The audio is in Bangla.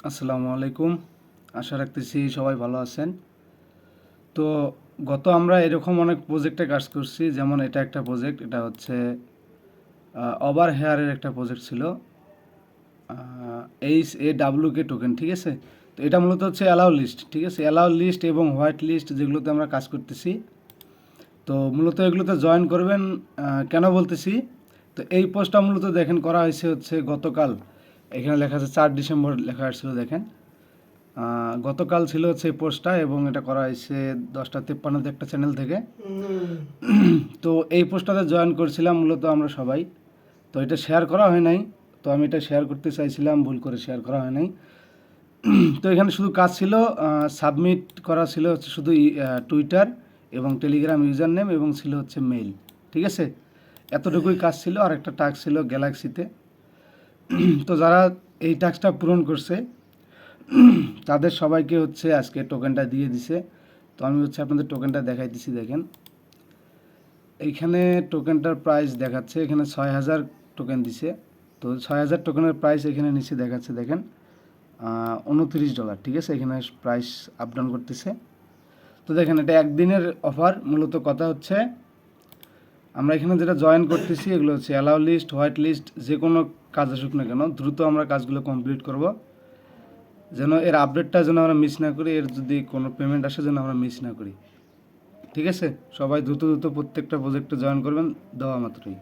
আসসালামু আলাইকুম। আশা রাখতেছি সবাই ভালো আছেন। তো গত আমরা এরকম অনেক প্রজেক্টে কাজ করছি, যেমন এটা একটা প্রজেক্ট, এটা হচ্ছে ওভার হেয়ারের একটা প্রজেক্ট ছিল, HAWK টোকেন, ঠিক আছে। তো এটা মূলত হচ্ছে অ্যালাউ লিস্ট, ঠিক আছে, অ্যালাউ লিস্ট এবং হোয়াইট লিস্ট যেগুলোতে আমরা কাজ করতেছি। তো মূলত এগুলোতে জয়েন করবেন। কেন বলতেছি, তো এই পোস্টটা মূলত দেখেন করা হয়েছে হচ্ছে গতকাল। এখানে লেখা আছে 4 ডিসেম্বর লেখা আসছিল, দেখেন। গতকাল ছিল হচ্ছে এই পোস্টটা, এবং এটা করা হয়েছে 10:53 একটা চ্যানেল থেকে। তো এই পোস্টটাতে জয়েন করছিলাম মূলত আমরা সবাই। তো এটা শেয়ার করা হয় নাই। তো আমি এটা শেয়ার করতে চাইছিলাম, ভুল করে শেয়ার করা হয় নাই। তো এখানে শুধু কাজ ছিল, সাবমিট করা ছিল হচ্ছে শুধু টুইটার এবং টেলিগ্রাম ইউজার নেম, এবং ছিল হচ্ছে মেইল, ঠিক আছে। এতটুকুই কাজ ছিল, আর একটা টাস্ক ছিল গ্যালাক্সিতে। তো যারা এই টাস্কটা পূরণ করছে তাদের সবাইকে হচ্ছে আজকে টোকেনটা দিয়ে দিছে। তো আমি হচ্ছে আপনাদের টোকেনটা দেখাই দিছি, দেখেন। এইখানে টোকেনটার প্রাইস দেখাচ্ছে, এখানে 6,000 টোকেন দিছে। তো 6,000 টোকেনের প্রাইস এখানে নিচে দেখাচ্ছে, দেখেন, $29, ঠিক আছে। এখানে প্রাইস আপ ডাউন করতেছে। তো দেখেন, এটা একদিনের অফার। মূলত কথা হচ্ছে আমরা এখানে যেটা জয়েন করতেছি এগুলো হচ্ছে অ্যালাউ লিস্ট, হোয়াইট লিস্ট, যে কোনো কাজ আসুক না কেন দ্রুত আমরা কাজগুলো কমপ্লিট করব, যেন এর আপডেটটা যেন আমরা মিস না করি, এর যদি কোনো পেমেন্ট আসে যেন আমরা মিস না করি, ঠিক আছে। সবাই দ্রুত দ্রুত প্রত্যেকটা প্রজেক্টে জয়েন করবেন দেওয়া মাত্রই।